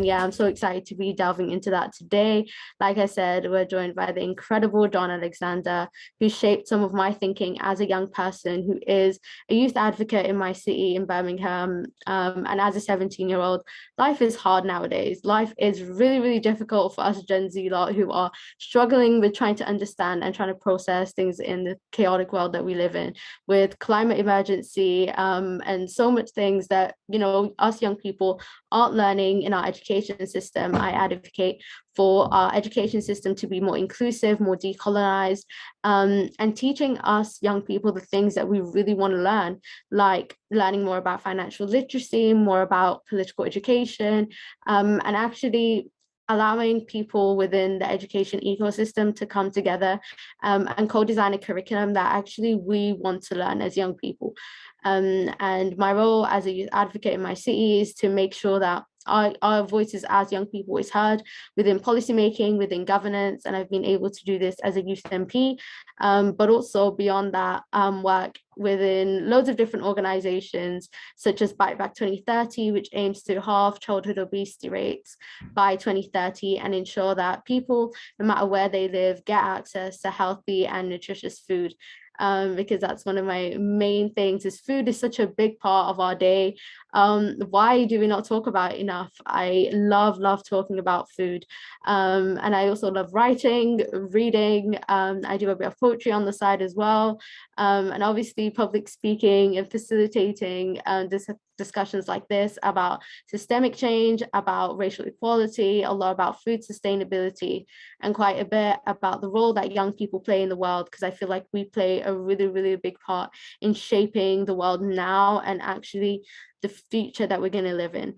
yeah, I'm so excited to be delving into that today. Like I said, we're joined by the incredible Jon Alexander, who shaped some of my thinking as a young person, who is a youth advocate in my city in Birmingham. And as a 17-year-old, life is hard nowadays. Life is really, really difficult for us Gen Z lot who are struggling with trying to understand and trying to process things in the chaotic world that we live in, with climate emergency, and so much things that, you know, us young people aren't learning in our education system. I advocate for our education system to be more inclusive, more decolonized, and teaching us young people the things that we really want to learn, like learning more about financial literacy, more about political education, and actually allowing people within the education ecosystem to come together, and co-design a curriculum that actually we want to learn as young people. And my role as a youth advocate in my city is to make sure that our voices as young people is heard within policymaking, within governance, and I've been able to do this as a youth MP, but also beyond that, work within loads of different organizations such as Bite Back 2030, which aims to halve childhood obesity rates by 2030 and ensure that people, no matter where they live, get access to healthy and nutritious food. Because that's one of my main things, is food is such a big part of our day. Why do we not talk about it enough? I love talking about food, and I also love writing, reading. I do a bit of poetry on the side as well, and obviously public speaking and facilitating discussions like this about systemic change, about racial equality, a lot about food sustainability, and quite a bit about the role that young people play in the world, because I feel like we play a really, really big part in shaping the world now and actually the future that we're going to live in.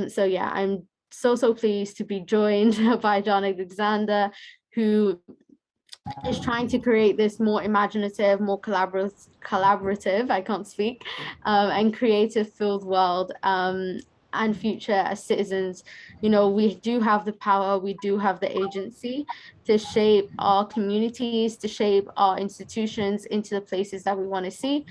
So yeah, I'm so pleased to be joined by Jon Alexander, who is trying to create this more imaginative, more collaborative, I can't speak, and creative filled world, and future as citizens. You know, we do have the power, we do have the agency to shape our communities, to shape our institutions into the places that we want to see.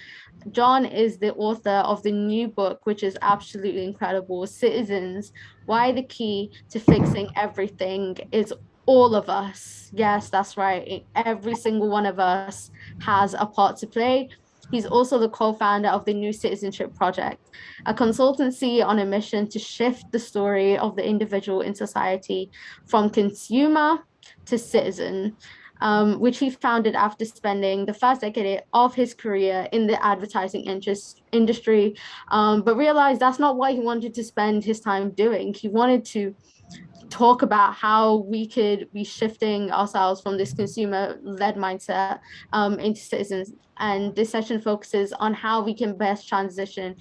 Jon is the author of the new book, which is absolutely incredible, Citizens, Why the Key to Fixing Everything is All of Us. Yes, that's right. Every single one of us has a part to play. He's also the co-founder of the new Citizenship Project, a consultancy on a mission to shift the story of the individual in society from consumer to citizen, which he founded after spending the first decade of his career in the advertising industry, but realized that's not what he wanted to spend his time doing. He wanted to talk about how we could be shifting ourselves from this consumer-led mindset, into citizens. And this session focuses on how we can best transition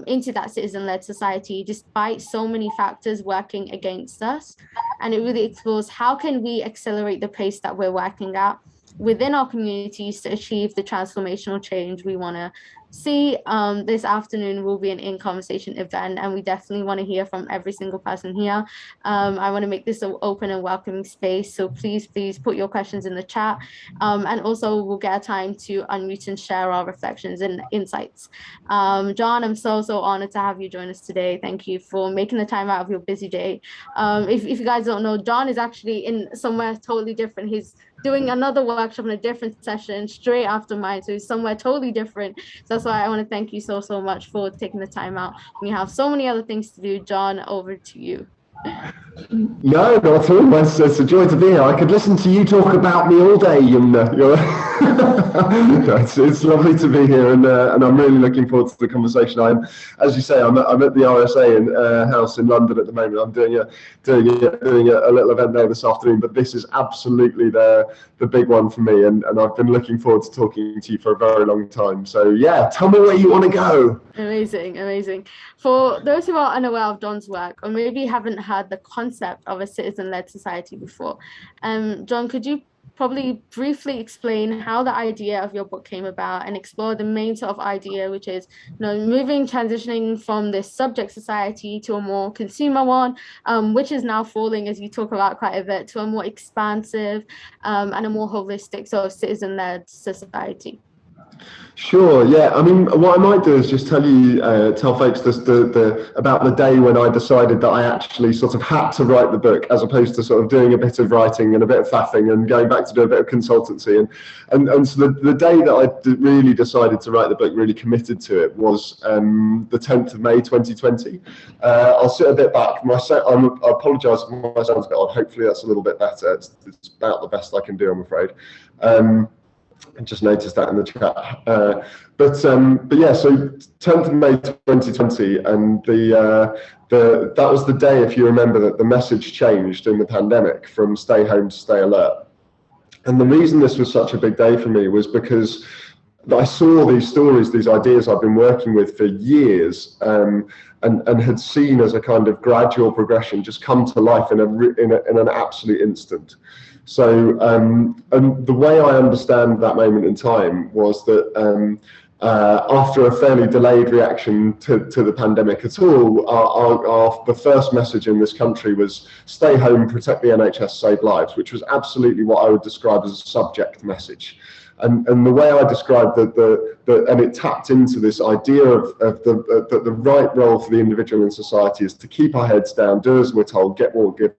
into that citizen-led society, despite so many factors working against us. And it really explores how can we accelerate the pace that we're working at within our communities to achieve the transformational change we want to see. This afternoon will be an in-conversation event, and we definitely want to hear from every single person here. I want to make this an open and welcoming space, so please put your questions in the chat, and also we'll get a time to unmute and share our reflections and insights. Jon, I'm so honored to have you join us today. Thank you for making the time out of your busy day. If you guys don't know, Jon is actually in somewhere totally different. He's doing another workshop in a different session straight after mine, so he's somewhere totally different. So that's why I want to thank you so much for taking the time out. We have so many other things to do. Jon, over to you. No, not at all. It's a joy to be here. I could listen to you talk about me all day, Yumna. It's lovely to be here, and I'm really looking forward to the conversation. As you say, I'm at the RSA house in London at the moment. I'm doing a little event there this afternoon, but this is absolutely the big one for me, and I've been looking forward to talking to you for a very long time. So yeah, tell me where you want to go. Amazing. For those who are unaware of Jon's work, or maybe haven't heard the concept of a citizen-led society before, Jon, could you probably briefly explain how the idea of your book came about and explore the main sort of idea, which is, transitioning from this subject society to a more consumer one, which is now falling, as you talk about quite a bit, to a more expansive and a more holistic sort of citizen-led society? Sure. Yeah. I mean, what I might do is just tell folks about the day when I decided that I actually sort of had to write the book, as opposed to sort of doing a bit of writing and a bit of faffing and going back to do a bit of consultancy. And so the day that I really decided to write the book, really committed to it, was the 10th of May 2020. I'll sit a bit back. I apologise if my sound's a bit odd. Hopefully that's a little bit better. It's about the best I can do, I'm afraid. I just noticed that in the chat. But yeah, so 10th of May 2020, and that was the day, if you remember, that the message changed in the pandemic from stay home to stay alert. And the reason this was such a big day for me was because I saw these stories, these ideas I've been working with for years, and had seen as a kind of gradual progression just come to life in an absolute instant. So, and the way I understand that moment in time was that after a fairly delayed reaction to the pandemic at all, the first message in this country was stay home, protect the NHS, save lives, which was absolutely what I would describe as a subject message. And the way I described and it tapped into this idea of the right role for the individual in society is to keep our heads down, do as we're told, get what we're given,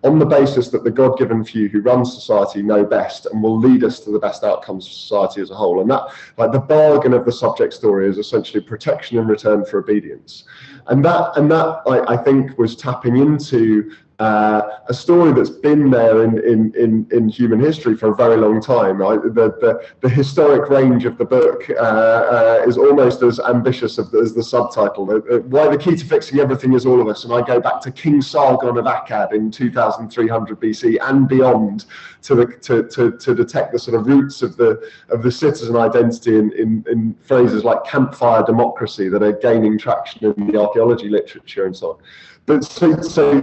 on the basis that the God-given few who run society know best and will lead us to the best outcomes for society as a whole. And that, like, the bargain of the subject story is essentially protection in return for obedience. And that I think was tapping into a story that's been there in human history for a very long time. The historic range of the book is almost as ambitious as the subtitle. Why the key to fixing everything is all of us, and I go back to King Sargon of Akkad in 2300 BC and beyond to detect the sort of roots of the citizen identity in phrases like campfire democracy that are gaining traction in the archaeology literature and so on. But so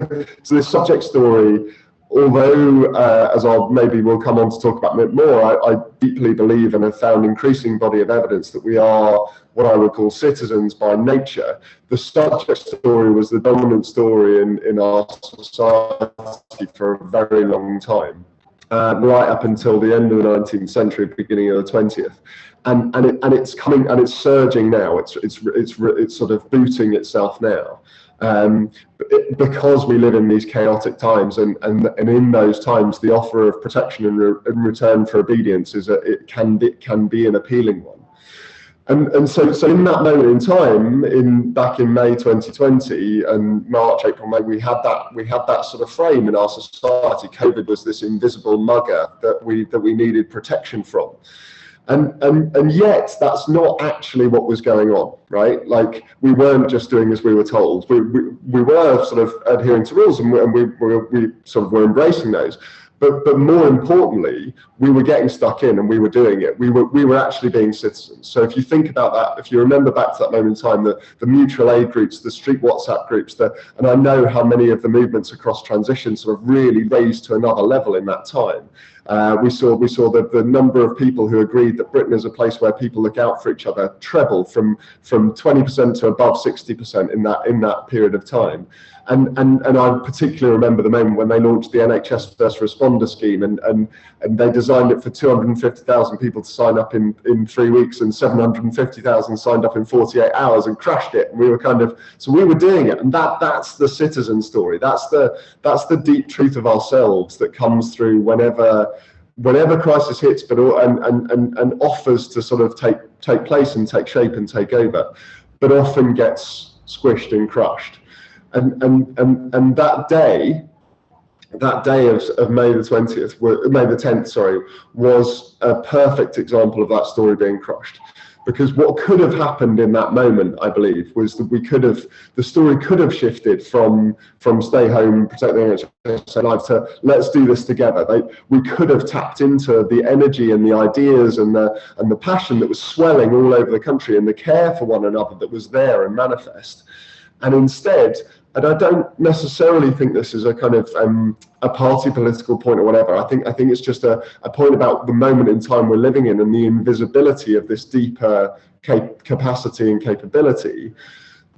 this subject story, although as we'll come on to talk about a bit more, I deeply believe and have found increasing body of evidence that we are what I would call citizens by nature. The subject story was the dominant story in our society for a very long time, right up until the end of the 19th century, beginning of the 20th. And it's coming, and it's surging now. It's sort of booting itself now. Because we live in these chaotic times, and in those times, the offer of protection in return for obedience it can be an appealing one. And so in that moment in time, back in May 2020 and March, April, May, we had that sort of frame in our society. COVID was this invisible mugger that we needed protection from. And yet that's not actually what was going on, right? Like, we weren't just doing as we were told. We were sort of adhering to rules, and we sort of were embracing those. But more importantly, we were getting stuck in and we were doing it. We were actually being citizens. So if you think about that, if you remember back to that moment in time, the mutual aid groups, the street WhatsApp groups, and I know how many of the movements across transition sort of really raised to another level in that time. We saw the number of people who agreed that Britain is a place where people look out for each other treble from 20% to above 60% in that period of time. And I particularly remember the moment when they launched the NHS First Responder Scheme, and they designed it for 250,000 people to sign up in 3 weeks, and 750,000 signed up in 48 hours and crashed it. And we were doing it, and that's the citizen story. That's the deep truth of ourselves that comes through whenever crisis hits, and offers to sort of take place and take shape and take over, but often gets squished and crushed. And that day of May the 10th, was a perfect example of that story being crushed. Because what could have happened in that moment, I believe, was that the story could have shifted from stay home, protect the NHS life, to let's do this together. We could have tapped into the energy and the ideas and the passion that was swelling all over the country, and the care for one another that was there and manifest. And instead, and I don't necessarily think this is a kind of a party political point or whatever. I think it's just a point about the moment in time we're living in and the invisibility of this deeper capacity and capability.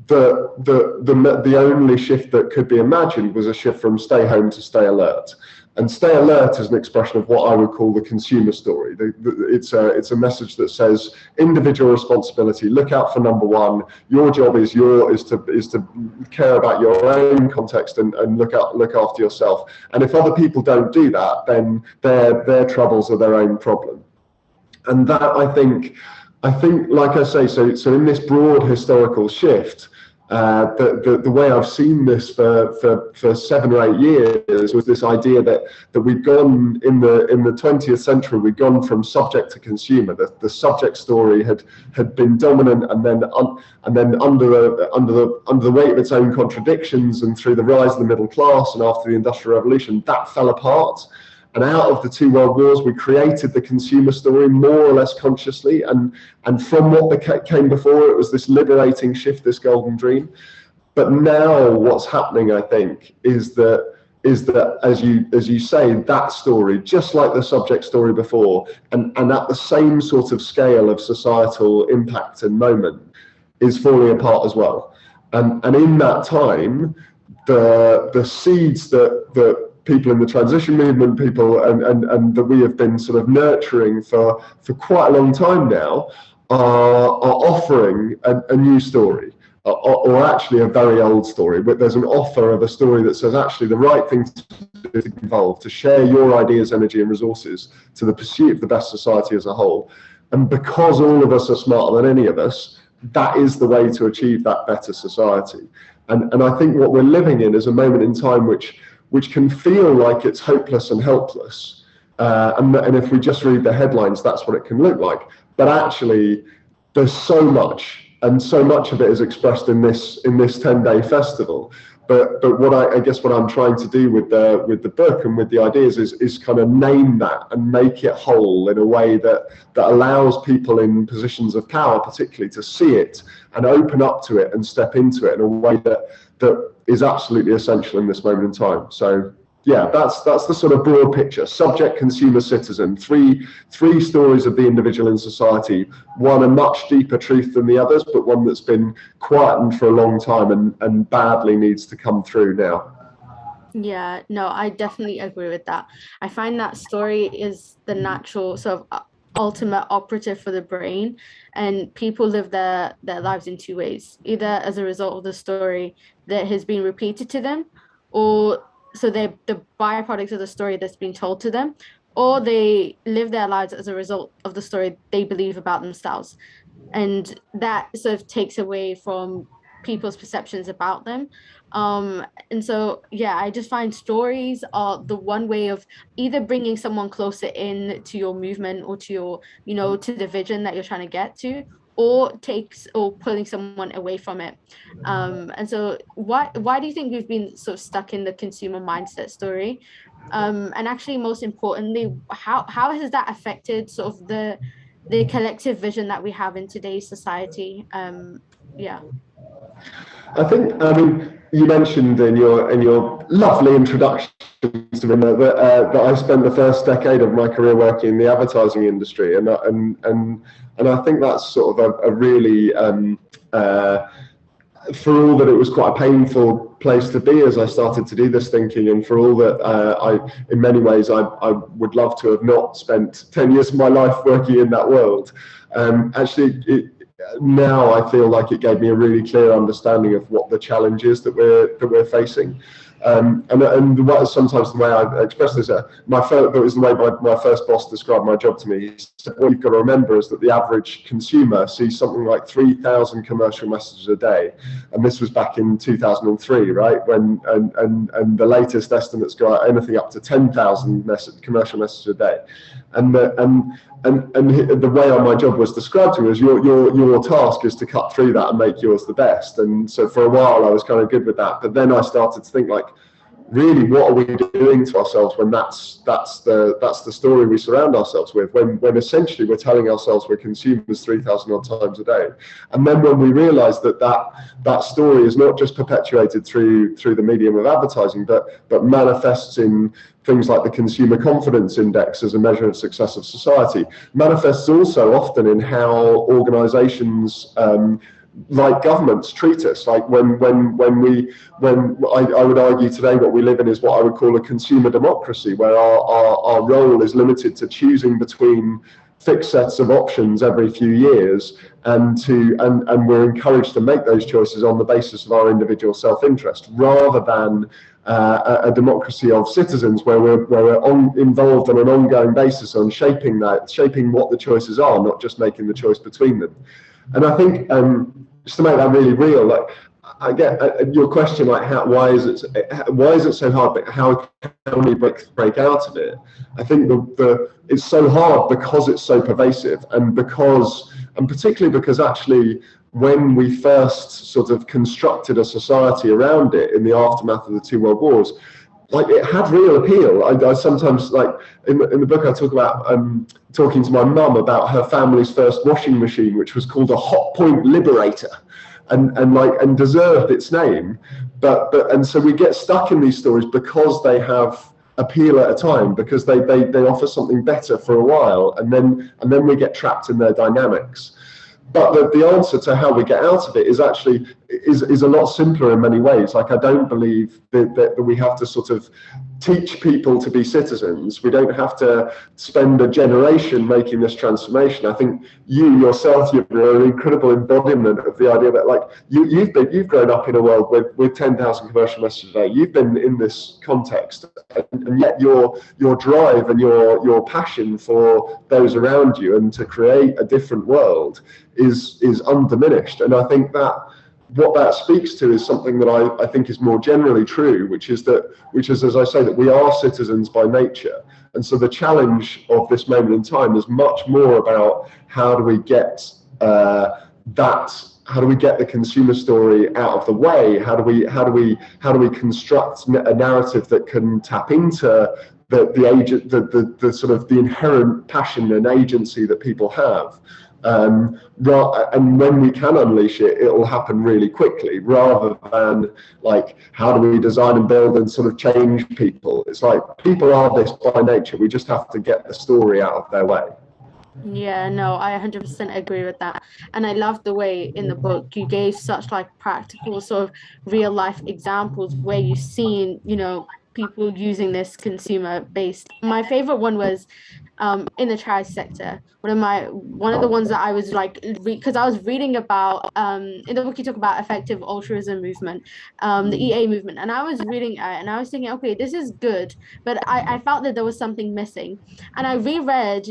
The only shift that could be imagined was a shift from stay home to stay alert. And stay alert is an expression of what I would call the consumer story. It's a message that says individual responsibility. Look out for number one. Your job is to care about your own context and look after yourself. And if other people don't do that, then their troubles are their own problem. And that I think, like I say, so in this broad historical shift. The way I've seen this for 7 or 8 years was this idea that we'd gone in the 20th century, we'd gone from subject to consumer. The subject story had been dominant, and then under the weight of its own contradictions, and through the rise of the middle class and after the Industrial Revolution, that fell apart. And out of the 2 world wars, we created the consumer story more or less consciously. And from what came before, it was this liberating shift, this golden dream. But now what's happening, I think, is that as you say, that story, just like the subject story before, and at the same sort of scale of societal impact and moment, is falling apart as well. And in that time, the seeds that people in the transition movement, people and that we have been sort of nurturing for quite a long time now, are offering a new story, or actually a very old story. But there's an offer of a story that says actually the right thing to do is involved, to share your ideas, energy and resources to the pursuit of the best society as a whole. And because all of us are smarter than any of us, that is the way to achieve that better society. And I think what we're living in is a moment in time which can feel like it's hopeless and helpless. And if we just read the headlines, that's what it can look like. But actually, there's so much, and so much of it is expressed in this 10-day festival. But what I guess what I'm trying to do with the book and with the ideas is kind of name that and make it whole in a way that allows people in positions of power, particularly, to see it and open up to it and step into it in a way that is absolutely essential in this moment in time. So yeah, that's the sort of broad picture: subject, consumer, citizen. Three stories of the individual in society. One a much deeper truth than the others, but one that's been quietened for a long time and badly needs to come through now. Yeah, no, I definitely agree with that. I find that story is the natural sort of ultimate operative for the brain, and people live their lives in 2 ways: either as a result of the story that has been repeated to them, or so they're the byproducts of the story that's been told to them, or they live their lives as a result of the story they believe about themselves. And that sort of takes away from people's perceptions about them. And so, yeah, I just find stories are the one way of either bringing someone closer in to your movement, or to your, to the vision that you're trying to get to, or pulling someone away from it. And so why do you think we've been sort of stuck in the consumer mindset story? And actually, most importantly, how has that affected sort of the collective vision that we have in today's society? Yeah. I mean, you mentioned in your lovely introduction to me that I spent the first decade of my career working in the advertising industry, and I think that's sort of a really for all that it was quite a painful place to be as I started to do this thinking, and for all that in many ways I would love to have not spent 10 years of my life working in that world. Now I feel like it gave me a really clear understanding of what the challenge is that we're facing. And sometimes the way I express this, my first boss described my job to me. He said, what you've got to remember is that the average consumer sees something like 3,000 commercial messages a day. And this was back in 2003, right? And the latest estimates go anything up to 10,000 commercial messages a day. And the way on my job was described to me was your task is to cut through that and make yours the best. And so for a while I was kind of good with that, but then I started to think, like, really, what are we doing to ourselves when that's the story we surround ourselves with, when essentially we're telling ourselves we're consumers 3,000 odd times a day. And then when we realize that story is not just perpetuated through the medium of advertising, but manifests in things like the Consumer Confidence Index as a measure of success of society, manifests also often in how organizations like governments treat us. Like when I would argue today what we live in is what I would call a consumer democracy, where our role is limited to choosing between fixed sets of options every few years, and we're encouraged to make those choices on the basis of our individual self-interest, rather than a democracy of citizens where we're involved on an ongoing basis on shaping what the choices are, not just making the choice between them. And I think just to make that really real, like I get your question, like why is it so hard, but how can we break out of it? I think it's so hard because it's so pervasive, and particularly because actually when we first sort of constructed a society around it in the aftermath of the two world wars, like it had real appeal. I sometimes, like in the book, I talk about talking to my mum about her family's first washing machine, which was called a Hot Point Liberator, and deserved its name. And so we get stuck in these stories because they have appeal at a time, because they offer something better for a while, and then we get trapped in their dynamics. But the answer to how we get out of it is actually is a lot simpler in many ways. Like I don't believe that we have to sort of teach people to be citizens. We don't have to spend a generation making this transformation. I think you yourself, you're an incredible embodiment of the idea that, like, you've grown up in a world with 10,000 commercial messages a day. You've been in this context, and yet your drive and your passion for those around you and to create a different world is undiminished. And I think that what that speaks to is something that I think is more generally true, which is, as I say, that we are citizens by nature. And so the challenge of this moment in time is much more about how do we get how do we get the consumer story out of the way? How do we construct a narrative that can tap into the sort of the inherent passion and agency that people have? And when we can unleash it, it will happen really quickly, rather than like how do we design and build and sort of change people. It's like people are this by nature. We just have to get the story out of their way. Yeah, no, I 100% agree with that. And I love the way in the book you gave such like practical sort of real life examples where you've seen, people using this consumer based. My favorite one was in the charity sector. One of the ones that I was like, because I was reading about in the book you talk about effective altruism movement, the EA movement, and I was reading it and I was thinking, okay, this is good, but I felt that there was something missing. And I reread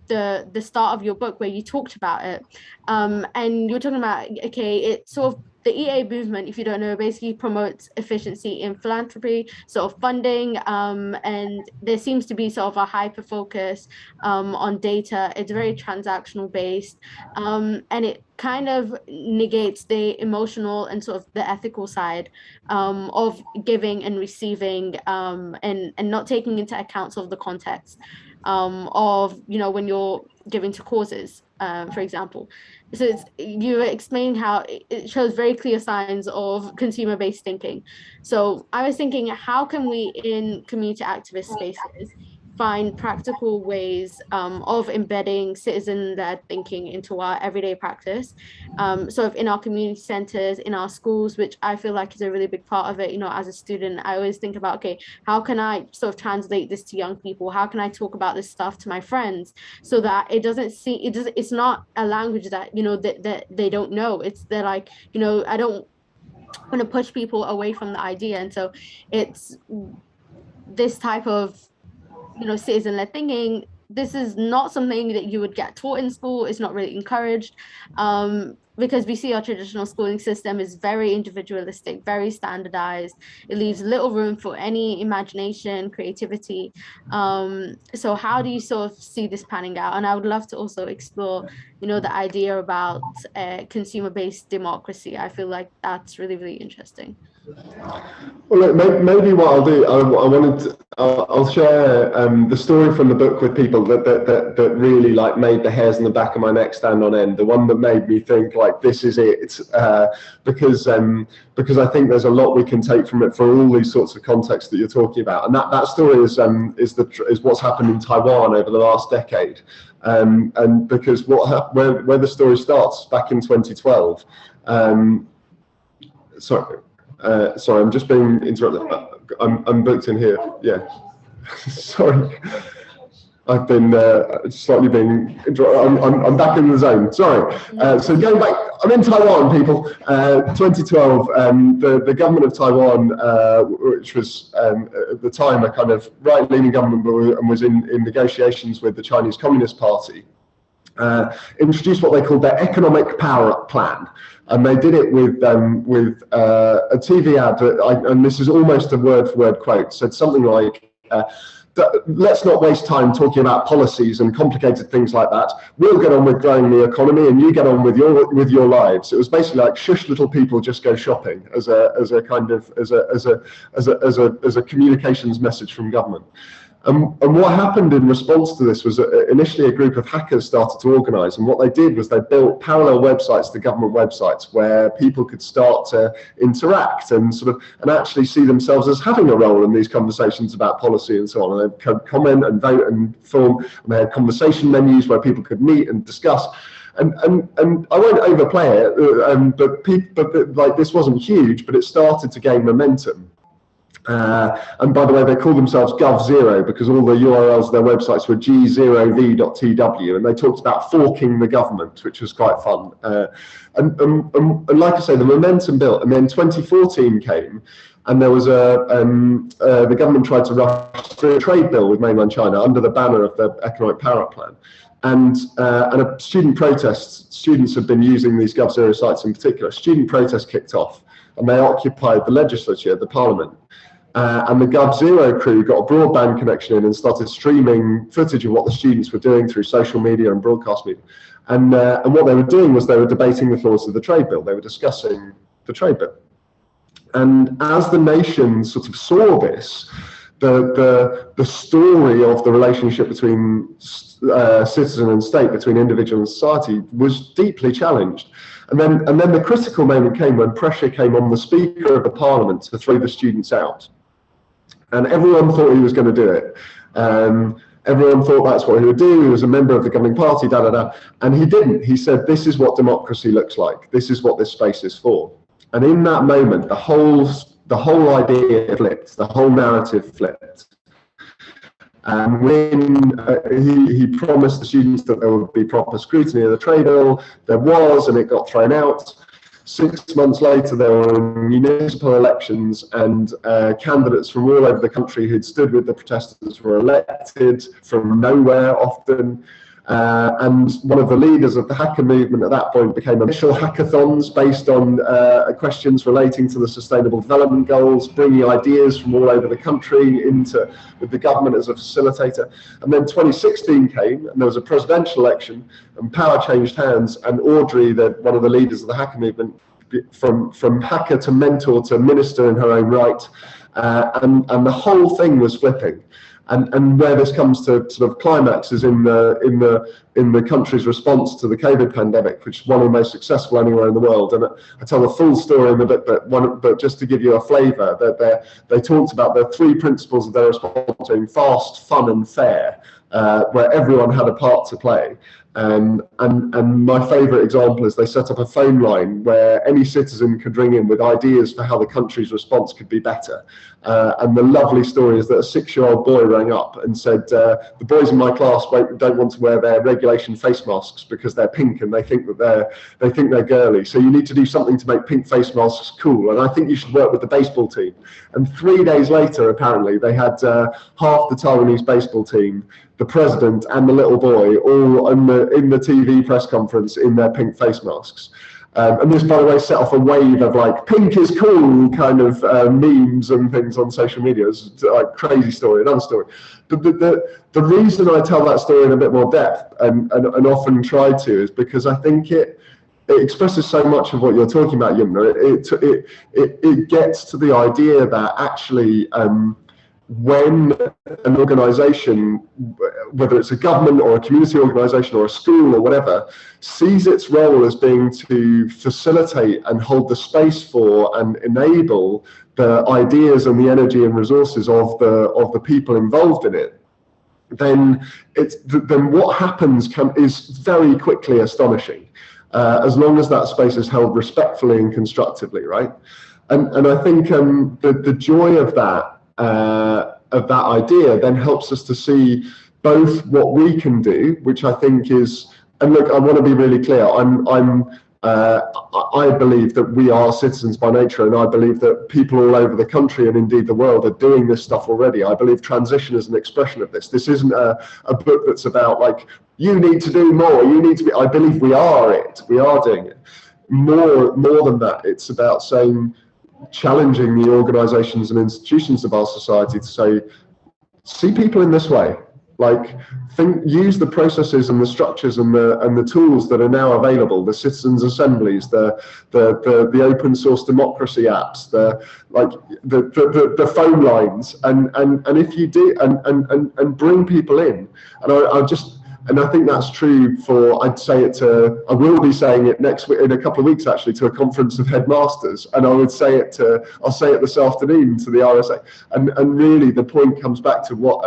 the start of your book where you talked about it, and you were talking about, okay, it sort of, the EA movement, if you don't know, basically promotes efficiency in philanthropy, sort of funding, and there seems to be sort of a hyper focus on data. It's very transactional based, and it kind of negates the emotional and sort of the ethical side of giving and receiving, and not taking into account sort of the context of, when you're giving to causes, for example. So you were explaining how it shows very clear signs of consumer-based thinking. So I was thinking, how can we in community activist spaces find practical ways of embedding citizen-led thinking into our everyday practice, sort of in our community centers, in our schools, which I feel like is a really big part of it. As a student, I always think about, okay, how can I sort of translate this to young people? How can I talk about this stuff to my friends so that it's not a language that, that they don't know. They're like, I don't want to push people away from the idea. And so it's this type of citizen-led thinking. This is not something that you would get taught in school. It's not really encouraged, because we see our traditional schooling system is very individualistic, very standardized. It leaves little room for any imagination, creativity. So how do you sort of see this panning out? And I would love to also explore, the idea about consumer-based democracy. I feel like that's really, really interesting. Well, look, maybe what I'll do, I'll share the story from the book with people that really like made the hairs on the back of my neck stand on end. The one that made me think like this is it, because I think there's a lot we can take from it for all these sorts of contexts that you're talking about. And that story is what's happened in Taiwan over the last decade. And because where the story starts back in 2012, sorry, I'm just being interrupted. I'm booked in here. Yeah, sorry. I've been slightly being. I'm back in the zone. Sorry. So going back, I'm in Taiwan, people. 2012, the government of Taiwan, which was at the time a kind of right-leaning government, and was in negotiations with the Chinese Communist Party, introduced what they called their economic power plan. And they did it with a TV ad, and this is almost a word-for-word quote. Said something like, let's not waste time talking about policies and complicated things like that. We'll get on with growing the economy, and you get on with your lives. It was basically like, shush, little people, just go shopping, as a communications message from government. And what happened in response to this was initially a group of hackers started to organize, and what they did was they built parallel websites to government websites where people could start to interact and actually see themselves as having a role in these conversations about policy and so on. And they could comment and vote and form, and they had conversation menus where people could meet and discuss. And I won't overplay it, but like, this wasn't huge, but it started to gain momentum. And by the way, they call themselves Gov0 because all the URLs of their websites were g0v.tw, and they talked about forking the government, which was quite fun. And like I say, the momentum built, and then 2014 came, and there was the government tried to rush through a trade bill with mainland China under the banner of the economic power plan. And a student protest, students have been using these Gov0 sites in particular, student protest kicked off, and they occupied the legislature, the parliament. And the Gov0 crew got a broadband connection in and started streaming footage of what the students were doing through social media and broadcast media. And what they were doing was they were debating the flaws of the trade bill. They were discussing the trade bill. And as the nation sort of saw this, the story of the relationship between citizen and state, between individual and society, was deeply challenged. And then the critical moment came when pressure came on the Speaker of the Parliament to throw the students out. And everyone thought he was going to do it. Everyone thought that's what he would do. He was a member of the governing party, and he didn't. He said, this is what democracy looks like. This is what this space is for. And in that moment, the whole idea flipped, the whole narrative flipped. And when he promised the students that there would be proper scrutiny of the trade bill, there was, and it got thrown out. 6 months later, there were municipal elections, and candidates from all over the country who'd stood with the protesters were elected from nowhere often. And one of the leaders of the hacker movement at that point became initial hackathons based on questions relating to the Sustainable Development Goals, bringing ideas from all over the country with the government as a facilitator. And then 2016 came, and there was a presidential election, and power changed hands, and Audrey, one of the leaders of the hacker movement, from hacker to mentor to minister in her own right, and the whole thing was flipping. And where this comes to sort of climax is in the country's response to the COVID pandemic, which is one of the most successful anywhere in the world. And I tell the full story in a bit, but just to give you a flavour, that they talked about the 3 principles of their response being fast, fun, and fair, where everyone had a part to play. And my favourite example is they set up a phone line where any citizen could ring in with ideas for how the country's response could be better. And the lovely story is that a 6-year-old boy rang up and said, the boys in my class don't want to wear their regulation face masks because they're pink and they think they're girly. So you need to do something to make pink face masks cool. And I think you should work with the baseball team. And 3 days later, apparently, they had half the Taiwanese baseball team, the president and the little boy, all in the TV press conference in their pink face masks. And this, by the way, set off a wave of like pink is cool kind of memes and things on social media. It's like crazy story, another story. The reason I tell that story in a bit more depth and often try to is because I think it expresses so much of what you're talking about, Yumna. It gets to the idea that actually when an organisation, whether it's a government or a community organisation or a school or whatever, sees its role as being to facilitate and hold the space for and enable the ideas and the energy and resources of the people involved in it, then what happens is very quickly astonishing, as long as that space is held respectfully and constructively, right? And I think the joy of that idea then helps us to see both what we can do, which I think is, and look, I want to be really clear. I believe that we are citizens by nature, and I believe that people all over the country and indeed the world are doing this stuff already. I believe transition is an expression of this. This isn't a book that's about like, you need to do more, you need to be. I believe we are doing it. More than that, it's about saying, challenging the organizations and institutions of our society to say, see people in this way. Like, use the processes and the structures and the tools that are now available, the citizens' assemblies, the open source democracy apps, the phone lines, and if you do, and bring people in. And I think that's true for, I will be saying it next week, in a couple of weeks actually, to a conference of headmasters, and I'll say it this afternoon to the RSA. And really the point comes back to what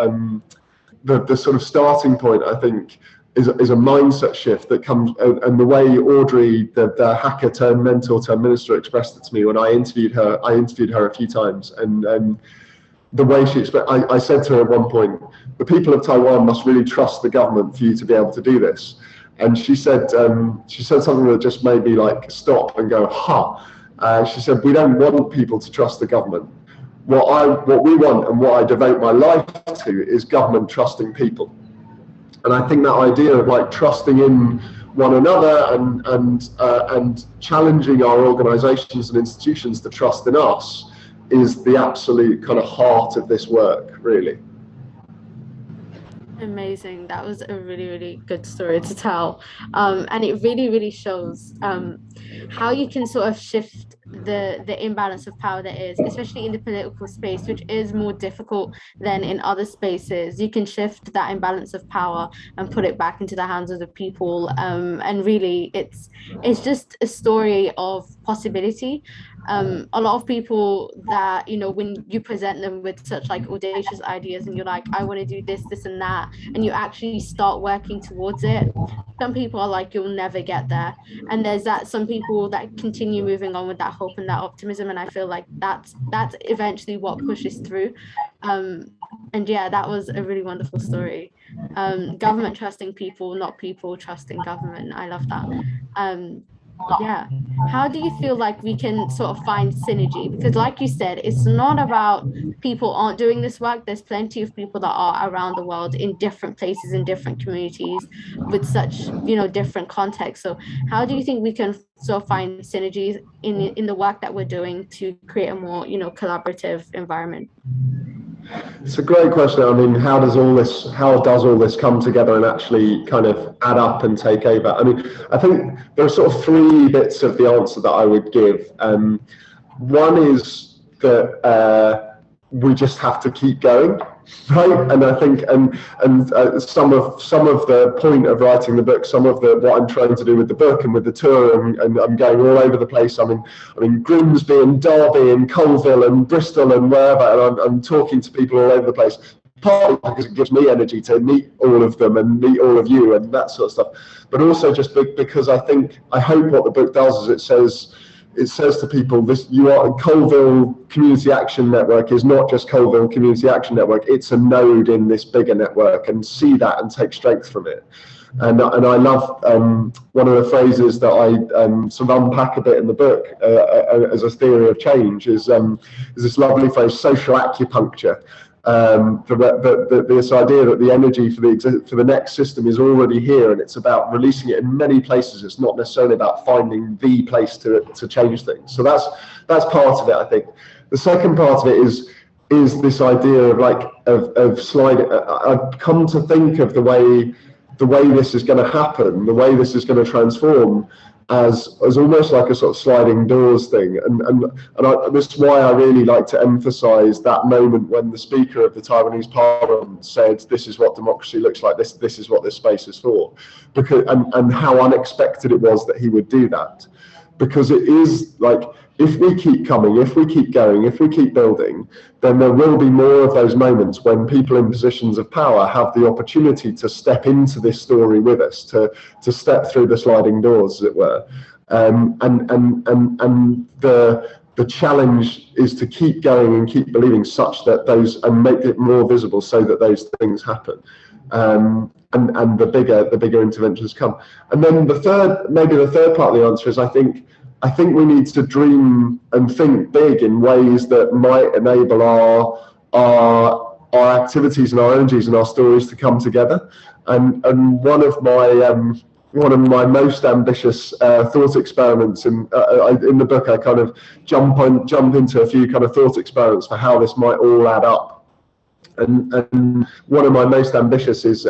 the sort of starting point, I think, is a mindset shift that comes, and the way Audrey, the hacker turned mentor turned minister, expressed it to me when I interviewed her a few times, and the way she expressed, I said to her at one point, the people of Taiwan must really trust the government for you to be able to do this. And she said something that just made me like stop and go, she said, we don't want people to trust the government. What we want and what I devote my life to is government trusting people. And I think that idea of like trusting in one another and challenging our organizations and institutions to trust in us is the absolute kind of heart of this work, really. Amazing. That was a really, really good story to tell. And it really, really shows how you can sort of shift the imbalance of power there is, especially in the political space, which is more difficult than in other spaces. You can shift that imbalance of power and put it back into the hands of the people. And really, it's just a story of possibility. A lot of people that, you know, when you present them with such like audacious ideas and you're like, I want to do this, this and that, and you actually start working towards it, some people are like, you'll never get there. And there's some people that continue moving on with that hope and that optimism, and I feel like that's eventually what pushes through. And yeah, that was a really wonderful story. Government trusting people, not people trusting government. I love that. Yeah, how do you feel like we can sort of find synergy? Because like you said, it's not about people aren't doing this work. There's plenty of people that are around the world in different places, in different communities with such, you know, different contexts. So how do you think we can sort of find synergies in the work that we're doing to create a more, you know, collaborative environment? It's a great question. I mean, how does all this come together and actually kind of add up and take over? I mean, I think there are sort of three bits of the answer that I would give. One is that we just have to keep going, right? And I think, some of the point of writing the book, some of what I'm trying to do with the book and with the tour, and I'm going all over the place. I'm in Grimsby and Derby and Colville and Bristol and wherever, and I'm talking to people all over the place. Partly because it gives me energy to meet all of them and meet all of you and that sort of stuff, but also just because I hope what the book does is it says to people, Colville Community Action Network is not just Colville Community Action Network, it's a node in this bigger network, and see that and take strength from it. And I love one of the phrases that I sort of unpack a bit in the book as a theory of change is this lovely phrase, social acupuncture. This idea that the energy for the next system is already here, and it's about releasing it in many places. It's not necessarily about finding the place to change things. So that's part of it, I think. The second part of it is this idea of sliding. I've come to think of the way this is going to happen, the way this is going to transform, as almost like a sort of sliding doors thing, and this is why I really like to emphasize that moment when the speaker of the Taiwanese parliament said, this is what democracy looks like, this is what this space is for, because and how unexpected it was that he would do that, because it is like if we keep coming, if we keep going, if we keep building, then there will be more of those moments when people in positions of power have the opportunity to step into this story with us, to step through the sliding doors, as it were. And the challenge is to keep going and keep believing such that those, and make it more visible so that those things happen. And the bigger interventions come. And then the third part of the answer is, I think we need to dream and think big in ways that might enable our activities and our energies and our stories to come together. And one of my most ambitious thought experiments in the book, I kind of jump into a few kind of thought experiments for how this might all add up. And one of my most ambitious is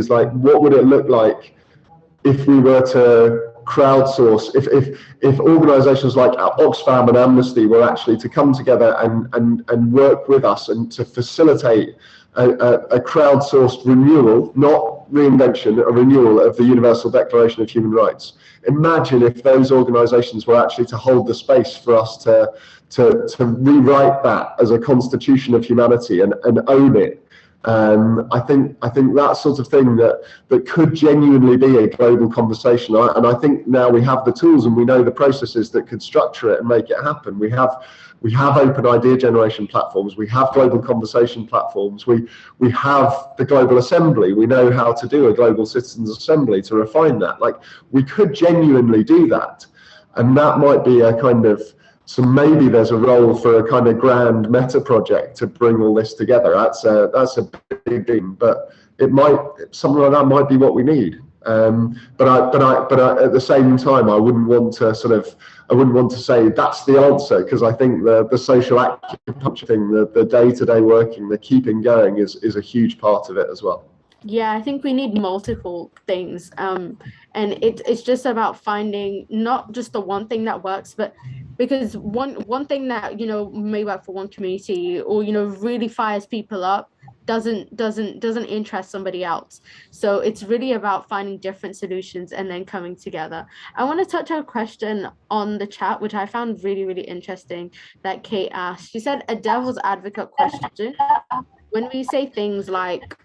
like, what would it look like if we were to crowdsource, if organisations like Oxfam and Amnesty were actually to come together and work with us and to facilitate a crowdsourced renewal, not reinvention, a renewal of the Universal Declaration of Human Rights. Imagine if those organisations were actually to hold the space for us to rewrite that as a constitution of humanity and own it. I think that sort of thing that could genuinely be a global conversation. And I think now we have the tools and we know the processes that could structure it and make it happen. We have open idea generation platforms. We have global conversation platforms. We have the global assembly. We know how to do a global citizens assembly to refine that. Like, we could genuinely do that, and that might be a kind of. So maybe there's a role for a kind of grand meta project to bring all this together. That's a big thing, but something like that might be what we need. But at the same time, I wouldn't want to say that's the answer, because I think the social acupuncture thing, the day-to-day working, the keeping going is a huge part of it as well. Yeah, I think we need multiple things, and it's just about finding not just the one thing that works, but because one thing that may work for one community or really fires people up doesn't interest somebody else. So it's really about finding different solutions and then coming together. I want to touch on a question on the chat, which I found really, really interesting, that Kate asked. She said, a devil's advocate question: when we say things like,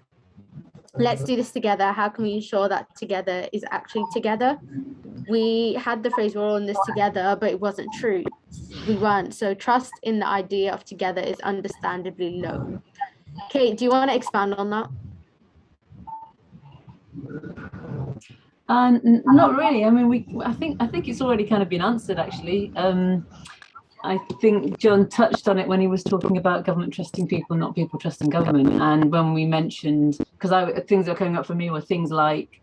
let's do this together, how can we ensure that together is actually together? We had the phrase, we're all in this together, but it wasn't true. We weren't. So trust in the idea of together is understandably low. Kate, do you want to expand on that? Not really. I mean, I think it's already kind of been answered, actually. I think Jon touched on it when he was talking about government trusting people, not people trusting government. And when we mentioned, because things that were coming up for me were things like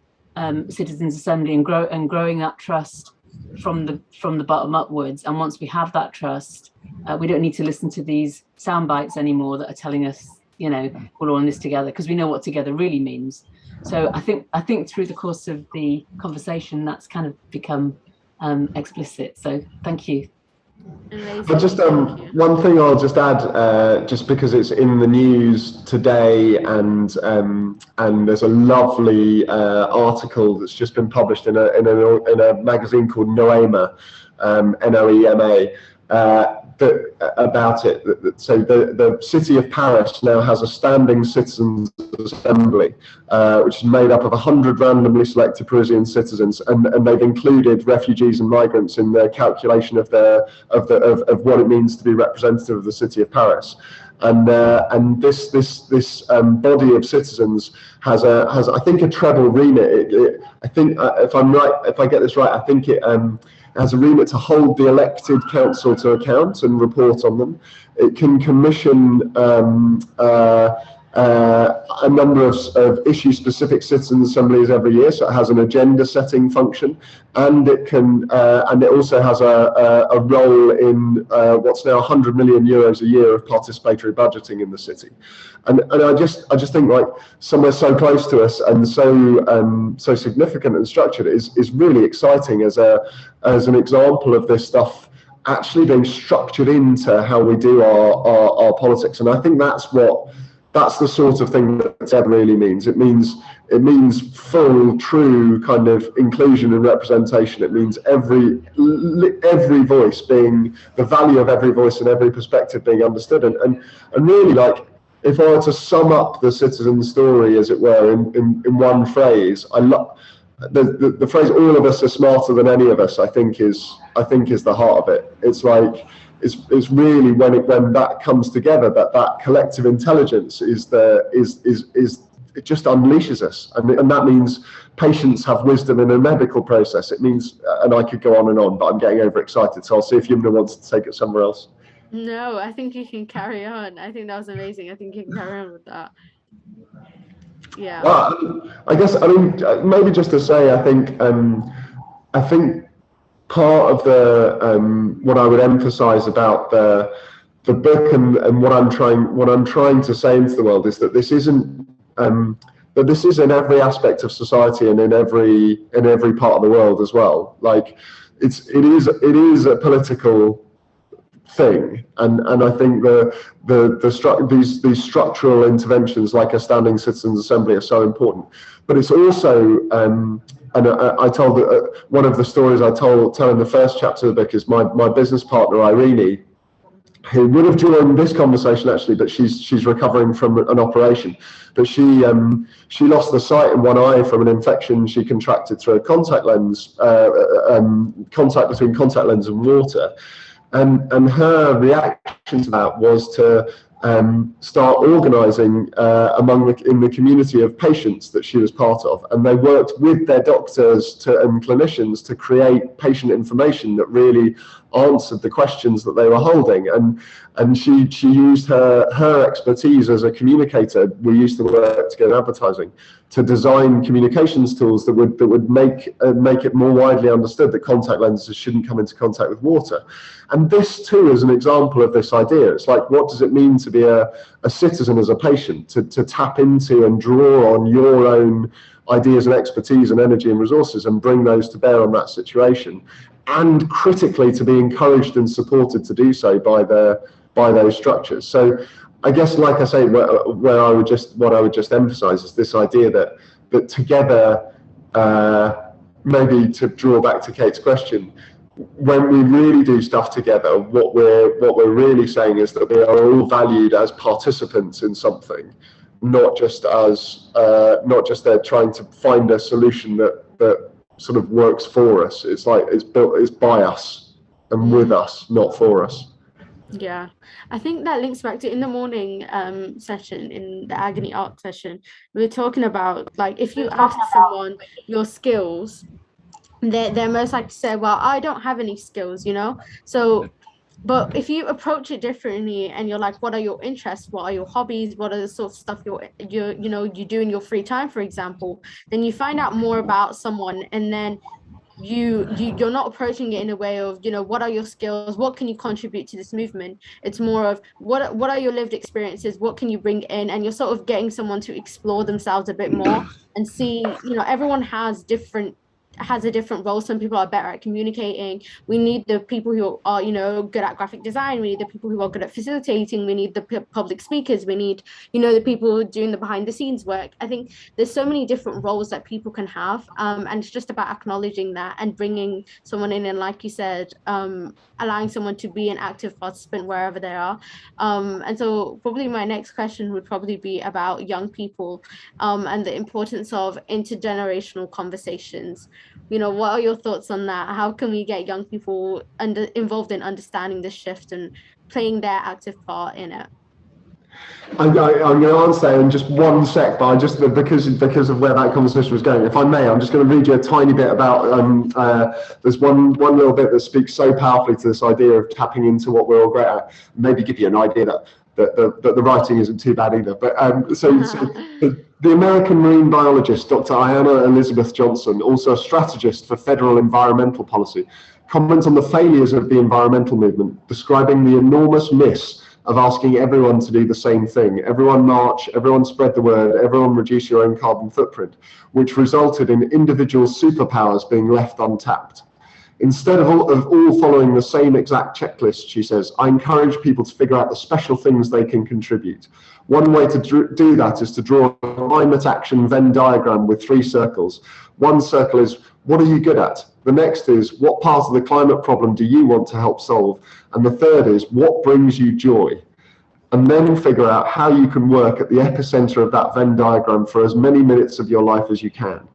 citizens assembly and growing that trust from the bottom upwards. And once we have that trust, we don't need to listen to these sound bites anymore that are telling us, we're all in this together, because we know what together really means. So I think through the course of the conversation, that's kind of become explicit. So thank you. But just one thing I'll just add, just because it's in the news today, and there's a lovely article that's just been published in a magazine called Noema, Noema, about it. So the city of Paris now has a standing citizens assembly, which is made up of 100 randomly selected Parisian citizens, and they've included refugees and migrants in their calculation of what it means to be representative of the city of Paris. And this body of citizens has I think a treble remit. I think if I get this right, I think it has a remit to hold the elected council to account and report on them. It can commission a number of issue-specific citizens assemblies every year, so it has an agenda-setting function, and it also has a role in what's now 100 million euros a year of participatory budgeting in the city. And I just think, like, somewhere so close to us and so significant and structured is really exciting as an example of this stuff actually being structured into how we do our politics. And I think that's what that's the sort of thing that together really means. It means full, true kind of inclusion and representation. It means every voice being, the value of every voice and every perspective being understood. And really, like, if I were to sum up the citizen story, as it were, in one phrase, I love the phrase "all of us are smarter than any of us." I think is the heart of it. It's like, it's really when that comes together, that collective intelligence it just unleashes us, and that means patients have wisdom in a medical process. It means, and I could go on, but I'm getting overexcited, so I'll see if Yumna wants to take it somewhere else. No, I think you can carry on. I think that was amazing. I think you can carry on with that. Yeah. Well, I mean, maybe just to say, I think part of the what I would emphasize about the book and what I'm trying to say into the world is that this isn't but this is in every aspect of society and in every part of the world as well. Like, it is a political thing, and I think these structural interventions like a standing citizens assembly are so important. But it's also and I told one of the stories I tell in the first chapter of the book is my business partner Irene, who would have joined this conversation actually, but she's recovering from an operation. But she lost the sight in one eye from an infection she contracted through a contact lens, contact between contact lens and water. And her reaction to that was to start organising in the community of patients that she was part of, and they worked with their doctors and clinicians to create patient information that really answered the questions that they were holding. And she used her expertise as a communicator. We used to work together in advertising to design communications tools that would make it more widely understood that contact lenses shouldn't come into contact with water. And this too is an example of this idea. It's like, what does it mean to be a citizen as a patient, to tap into and draw on your own ideas and expertise and energy and resources and bring those to bear on that situation, and critically to be encouraged and supported to do so by those structures. So I guess, like I say, what I would just emphasize is this idea that together, maybe to draw back to Kate's question, when we really do stuff together, what we're really saying is that we are all valued as participants in something, not just they're trying to find a solution that sort of works for us. It's like it's by us and with us, not for us. Yeah, I think that links back to in the morning session, in the agony art session, we were talking about, like, if you ask someone your skills, they're most likely to say, well, I don't have any skills, so, but if you approach it differently and you're like, what are your interests, what are your hobbies, what are the sort of stuff you do in your free time, for example, then you find out more about someone, and then you're not approaching it in a way of, what are your skills, what can you contribute to this movement. It's more of what are your lived experiences, what can you bring in, and you're sort of getting someone to explore themselves a bit more and see, everyone has a different role. Some people are better at communicating. We need the people who are, good at graphic design. We need the people who are good at facilitating. We need the public speakers. We need, the people doing the behind the scenes work. I think there's so many different roles that people can have. And it's just about acknowledging that and bringing someone in. And like you said, allowing someone to be an active participant wherever they are. And so probably my next question would probably be about young people and the importance of intergenerational conversations. What are your thoughts on that? How can we get young people involved in understanding the shift and playing their active part in it? I'm going to answer in just one sec, but because of where that conversation was going, if I may, I'm just going to read you a tiny bit about there's one little bit that speaks so powerfully to this idea of tapping into what we're all great at. Maybe give you an idea that the writing isn't too bad either. But so the American marine biologist, Dr. Ayanna Elizabeth Johnson, also a strategist for federal environmental policy, comments on the failures of the environmental movement, describing the enormous miss of asking everyone to do the same thing. Everyone march, everyone spread the word, everyone reduce your own carbon footprint, which resulted in individual superpowers being left untapped. Instead of all following the same exact checklist, she says, I encourage people to figure out the special things they can contribute. One way to do that is to draw a climate action Venn diagram with 3 circles. One circle is, what are you good at? The next is, what part of the climate problem do you want to help solve? And the third is, what brings you joy? And then figure out how you can work at the epicenter of that Venn diagram for as many minutes of your life as you can.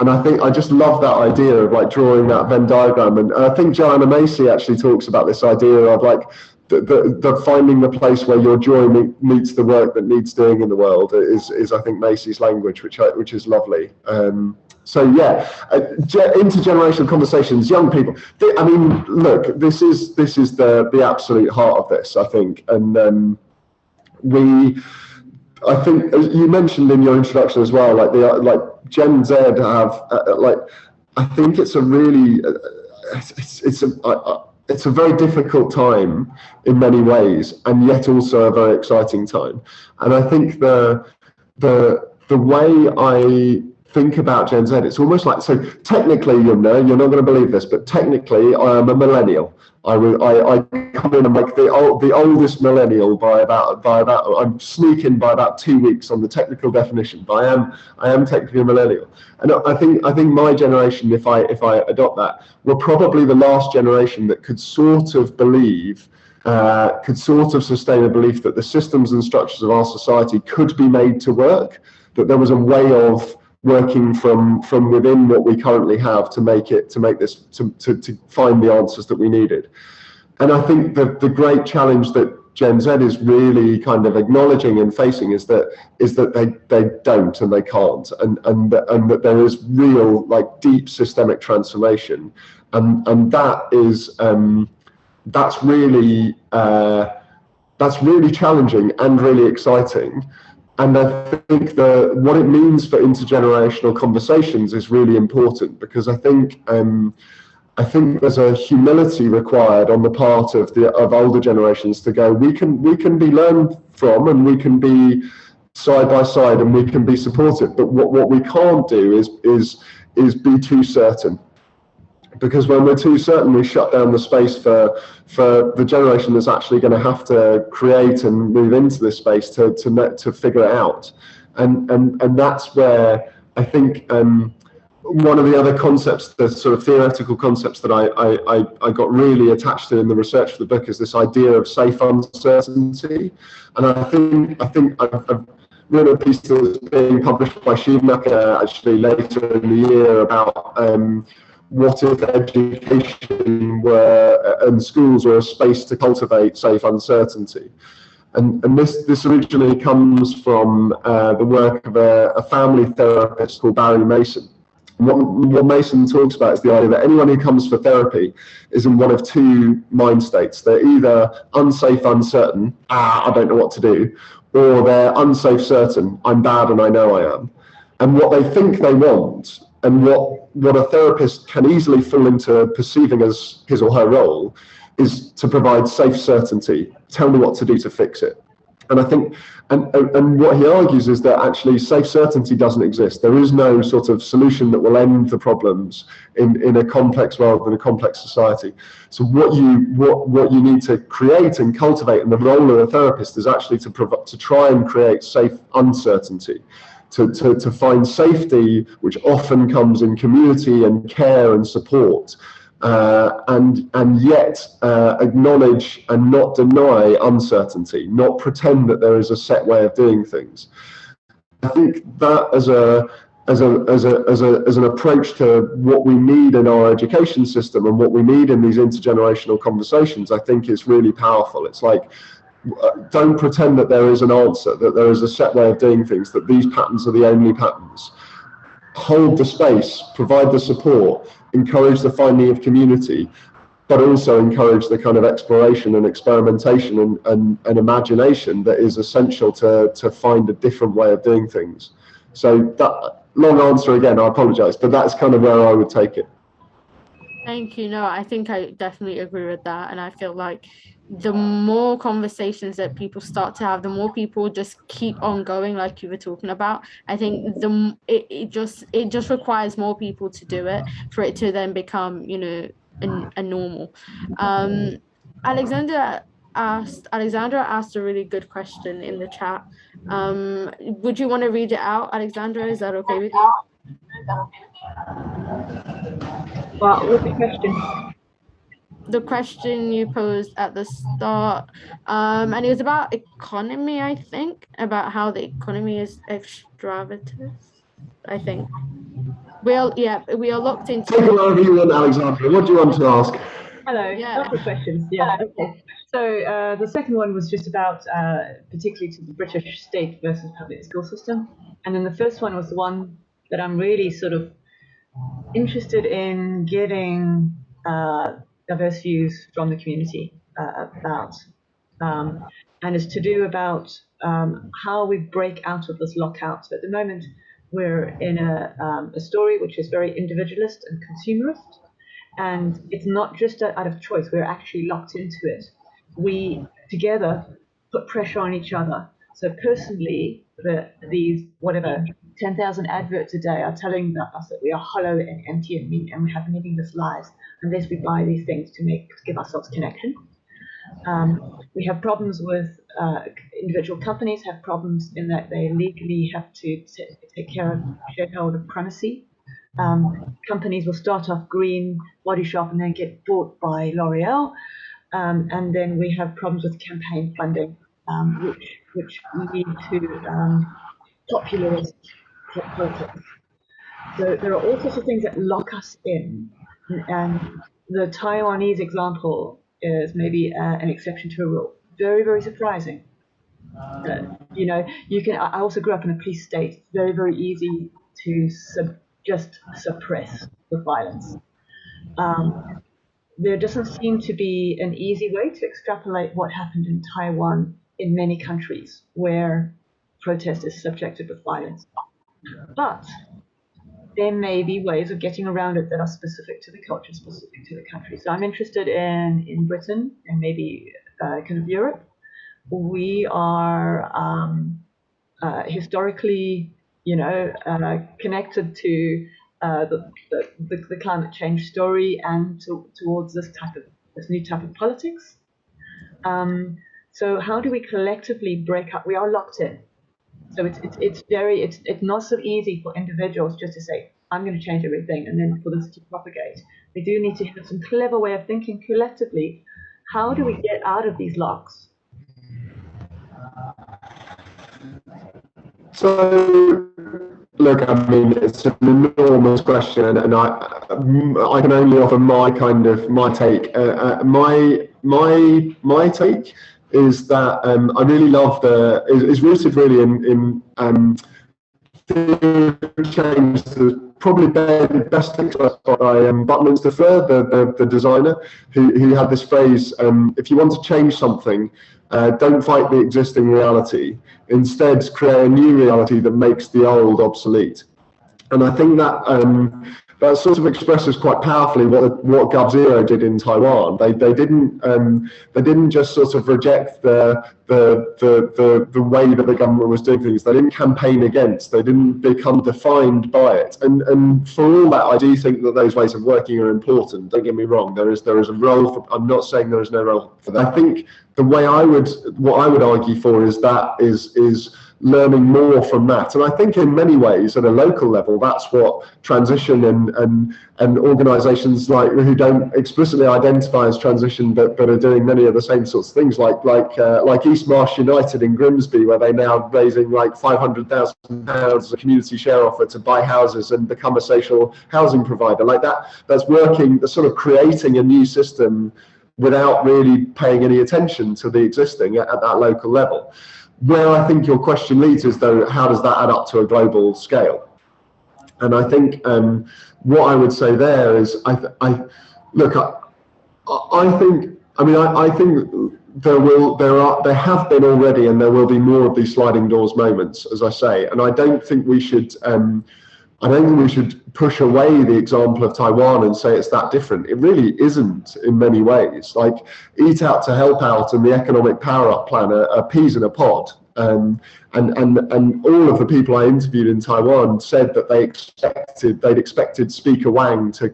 And I think I just love that idea of like drawing that Venn diagram. And I think Joanna Macy actually talks about this idea of like the finding the place where your joy meets the work that needs doing in the world is I think Macy's language, which is lovely. So yeah, intergenerational conversations, young people. I mean, look, this is the absolute heart of this, I think, and I think you mentioned in your introduction as well, like Gen Z have I think it's a really it's a very difficult time in many ways, and yet also a very exciting time. And I think the way I think about Gen Z, it's almost like, so technically, Yumna, you're not going to believe this, but technically I am a millennial. I come in and make the oldest millennial by about I'm sneaking by about 2 weeks on the technical definition, but I am technically a millennial. And I think my generation, if I adopt that, we're probably the last generation that could sort of sustain a belief that the systems and structures of our society could be made to work, that there was a way of working from within what we currently have to find the answers that we needed. And I think the great challenge that Gen Z is really kind of acknowledging and facing is that they don't and they can't, and that there is real, like, deep systemic transformation, and that's really challenging and really exciting. And I think what it means for intergenerational conversations is really important, because I think there's a humility required on the part of older generations to go, we can be learned from, and we can be side by side, and we can be supportive. But what we can't do is be too certain. Because when we're too certain, we shut down the space for the generation that's actually going to have to create and move into this space to figure it out, and that's where I think one of the other concepts, the sort of theoretical concepts that I got really attached to in the research for the book, is this idea of safe uncertainty. And I think I've written a piece that's being published by Schumacher actually later in the year about what if education and schools were a space to cultivate safe uncertainty? And this originally comes from the work of a family therapist called Barry Mason. What Mason talks about is the idea that anyone who comes for therapy is in one of 2 mind states. They're either unsafe, uncertain, I don't know what to do, or they're unsafe, certain, I'm bad and I know I am. And what they think they want, and what a therapist can easily fall into perceiving as his or her role, is to provide safe certainty. Tell me what to do to fix it. And I think, and what he argues is that actually safe certainty doesn't exist. There is no sort of solution that will end the problems in a complex world, in a complex society. So what you need to create and cultivate, and the role of a therapist is actually to try and create safe uncertainty. To find safety, which often comes in community and care and support, and yet acknowledge and not deny uncertainty, not pretend that there is a set way of doing things. I think that as an approach to what we need in our education system and what we need in these intergenerational conversations, I think is really powerful. It's like, don't pretend that there is an answer, that there is a set way of doing things, that these patterns are the only patterns. Hold the space, provide the support, encourage the finding of community, but also encourage the kind of exploration and experimentation and imagination that is essential to find a different way of doing things. So that long answer again, I apologize, but that's kind of where I would take it. Thank you. No, I think I definitely agree with that. And I feel like the more conversations that people start to have, the more people just keep on going, like you were talking about. I think it just requires more people to do it for it to then become, you know, a normal. Alexandra asked a really good question in the chat. Would you want to read it out, Alexandra? Is that okay with you? Well, what's the question? The question you posed at the start, and it was about economy, I think, about how the economy is extravagant, I think. We are locked into. Take whatever you want, Alexandra. What do you want to ask? Hello. Yeah. Lots of questions. Yeah. Okay. So the second one was just about particularly to the British state versus public school system, and then the first one was the one that I'm really sort of interested in getting diverse views from the community about, and it's to do about how we break out of this lockout. So at the moment, we're in a story which is very individualist and consumerist, and it's not just out of choice. We're actually locked into it. We together put pressure on each other. So personally, these whatever 10,000 adverts a day are telling us that we are hollow and empty and mean, and we have meaningless lives unless we buy these things to give ourselves connection. We have problems with individual companies have problems in that they legally have to take care of shareholder primacy. Companies will start off green, Body Shop, and then get bought by L'Oreal. And then we have problems with campaign funding, which lead to populist politics. So there are all sorts of things that lock us in, and the Taiwanese example is maybe an exception to a rule. Very, very surprising. You know, I also grew up in a police state. It's very, very easy to just suppress the violence. There doesn't seem to be an easy way to extrapolate what happened in Taiwan in many countries where protest is subjected with violence. But there may be ways of getting around it that are specific to the culture, specific to the country. So I'm interested in Britain and maybe kind of Europe. We are historically, you know, connected to the climate change story and towards this new type of politics. So how do we collectively break up? We are locked in. So it's not so easy for individuals just to say, I'm going to change everything and then for this to propagate. We do need to have some clever way of thinking collectively. How do we get out of these locks? So, look, I mean, it's an enormous question, and I can only offer my take. My take is that I really love is rooted really in change. Probably best expressed by Buckminster Fuller, the designer, who had this phrase: if you want to change something, don't fight the existing reality. Instead, create a new reality that makes the old obsolete. And I think that that sort of expresses quite powerfully what GovZero did in Taiwan. They didn't just sort of reject the way that the government was doing things. They didn't campaign against. They didn't become defined by it. And for all that, I do think that those ways of working are important. Don't get me wrong. There is a role for. I'm not saying there is no role for that. I think the way what I would argue for is learning more from that. And I think in many ways at a local level, that's what transition and organizations like who don't explicitly identify as transition but are doing many of the same sorts of things like East Marsh United in Grimsby, where they now raising like £500,000 as a community share offer to buy houses and become a social housing provider. Like that's working, that's sort of creating a new system without really paying any attention to the existing at that local level. Where I think your question leads is, though, how does that add up to a global scale? And I think what I would say there is, I think there have been already, and there will be more of these sliding doors moments, as I say. And I don't think we should I don't think we should push away the example of Taiwan and say it's that different. It really isn't in many ways. Like Eat Out to Help Out and the Economic Power Up Plan are peas in a pod. And all of the people I interviewed in Taiwan said that they'd expected Speaker Wang to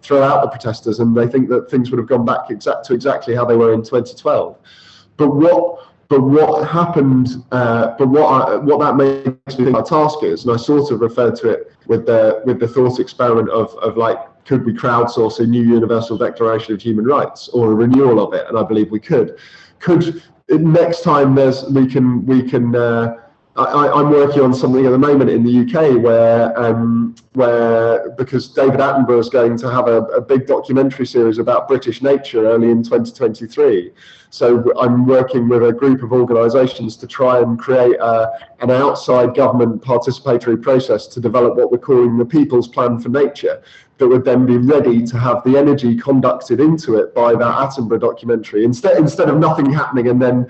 throw out the protesters, and they think that things would have gone back to exactly how they were in 2012. But what happened? What that makes me think our task is, and I sort of referred to it with the thought experiment of like, could we crowdsource a new Universal Declaration of Human Rights or a renewal of it? And I believe we could. Next time I'm working on something at the moment in the UK where because David Attenborough is going to have a big documentary series about British nature early in 2023. So I'm working with a group of organisations to try and create an outside government participatory process to develop what we're calling the People's Plan for Nature, that would then be ready to have the energy conducted into it by that Attenborough documentary. Instead of nothing happening and then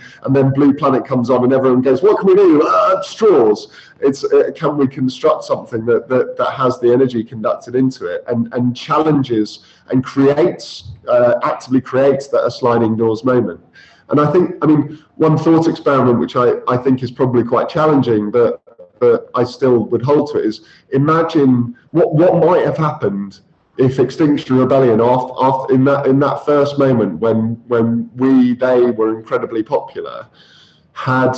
Blue Planet comes on and everyone goes, what can we do? Straws. Can we construct something that has the energy conducted into it and challenges and actively creates that a sliding doors moment. And I mean, one thought experiment which I think is probably quite challenging, but I still would hold to it, is imagine what might have happened if Extinction Rebellion, after in that first moment when they were incredibly popular, had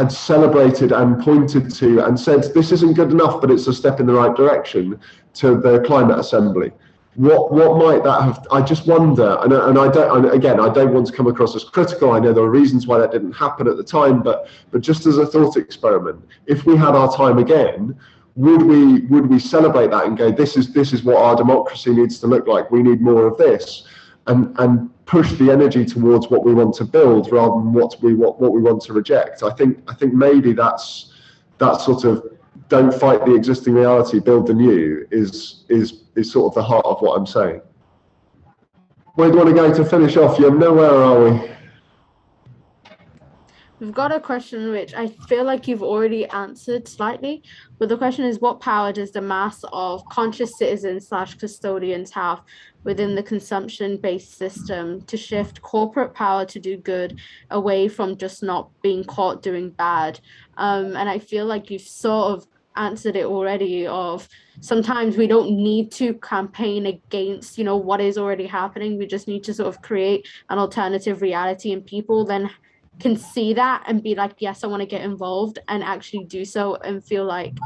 celebrated and pointed to and said, this isn't good enough, but it's a step in the right direction, to the Climate Assembly. What might that have? I just wonder, and I don't want to come across as critical. I know there are reasons why that didn't happen at the time, but just as a thought experiment, if we had our time again, would we celebrate that and go, this is what our democracy needs to look like? We need more of this, and push the energy towards what we want to build rather than what we want to reject. I think maybe that's sort of, don't fight the existing reality, build the new, is sort of the heart of what I'm saying. Where do you want to go to finish off, Yumna? Where are we? We've got a question which I feel like you've already answered slightly, but the question is, what power does the mass of conscious citizens / custodians have within the consumption-based system to shift corporate power to do good away from just not being caught doing bad? And I feel like you've sort of answered it already, of sometimes we don't need to campaign against, what is already happening. We just need to sort of create an alternative reality, and people then can see that and be like, yes, I want to get involved, and actually do so and feel like,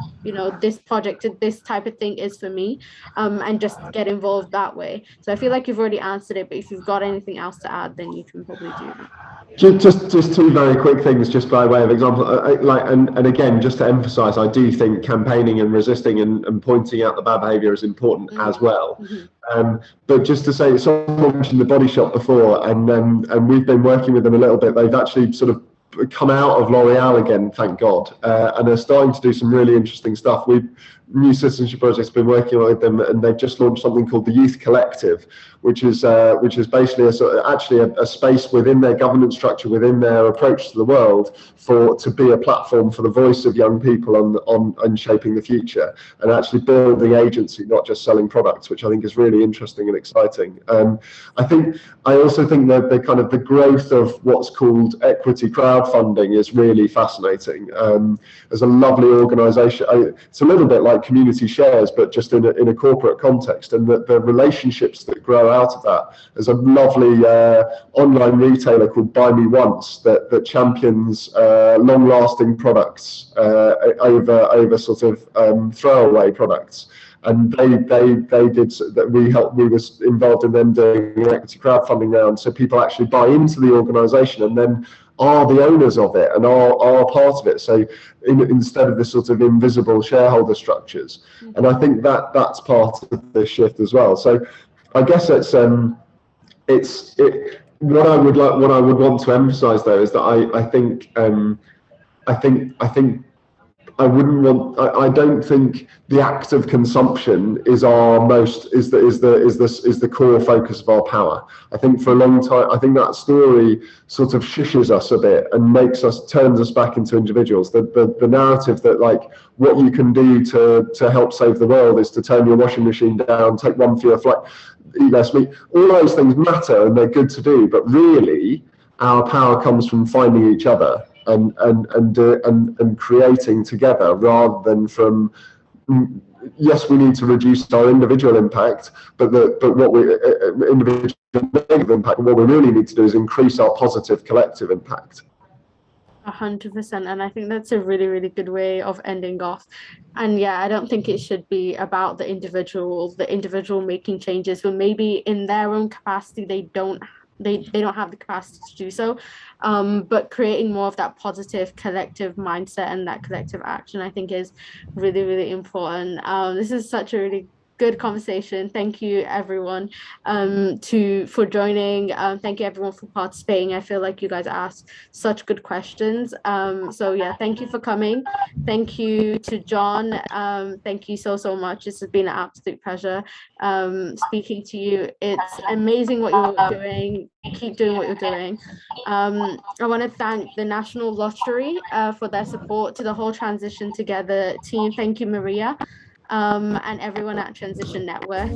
this project, this type of thing is for me, and just get involved that way. So I feel like you've already answered it, but if you've got anything else to add, then you can probably do that. Just two very quick things, just by way of example. And again, just to emphasise, I do think campaigning and resisting and pointing out the bad behaviour is important as well. Mm-hmm. But just to say, someone mentioned the Body Shop before, and we've been working with them a little bit. They've actually sort of come out of L'Oreal again, thank God, and are starting to do some really interesting stuff. New Citizenship Project has been working with them, and they've just launched something called the Youth Collective, which is basically a space within their governance structure, within their approach to the world, to be a platform for the voice of young people on shaping the future, and actually building agency, not just selling products, which I think is really interesting and exciting. I also think that the growth of what's called equity crowdfunding is really fascinating. There's a lovely organisation. It's a little bit like Community Shares, but just in a corporate context, and the relationships that grow out of that. There's a lovely online retailer called Buy Me Once that champions long-lasting products over sort of throwaway products. And they did that. We were involved in them doing an equity crowdfunding round, so people actually buy into the organisation and then are the owners of it and are part of it. So instead of the sort of invisible shareholder structures, mm-hmm. And I think that's part of the shift as well. So I guess what I would want to emphasise though is that I think I don't think the act of consumption is the core focus of our power. I think for a long time, I think that story sort of shushes us a bit and turns us back into individuals. The narrative that like what you can do to help save the world is to turn your washing machine down, take one fewer flight, eat less meat. All those things matter and they're good to do, but really our power comes from finding each other and creating together, rather than from, yes, we need to reduce our individual impact, but what we individual negative impact, what we really need to do is increase our positive collective impact. 100%, and I think that's a really, really good way of ending off. And yeah, I don't think it should be about the individual making changes when maybe in their own capacity they don't have the capacity to do so, but creating more of that positive collective mindset and that collective action, I think, is really, really important. This is such a really good conversation. Thank you everyone for joining. Thank you everyone for participating. I feel like you guys asked such good questions. So yeah, thank you for coming. Thank you to Jon. Thank you so much. This has been an absolute pleasure speaking to you. It's amazing what you're doing. Keep doing what you're doing. I want to thank the National Lottery for their support, to the whole Transition Together team. Thank you, Maria, and everyone at Transition Network.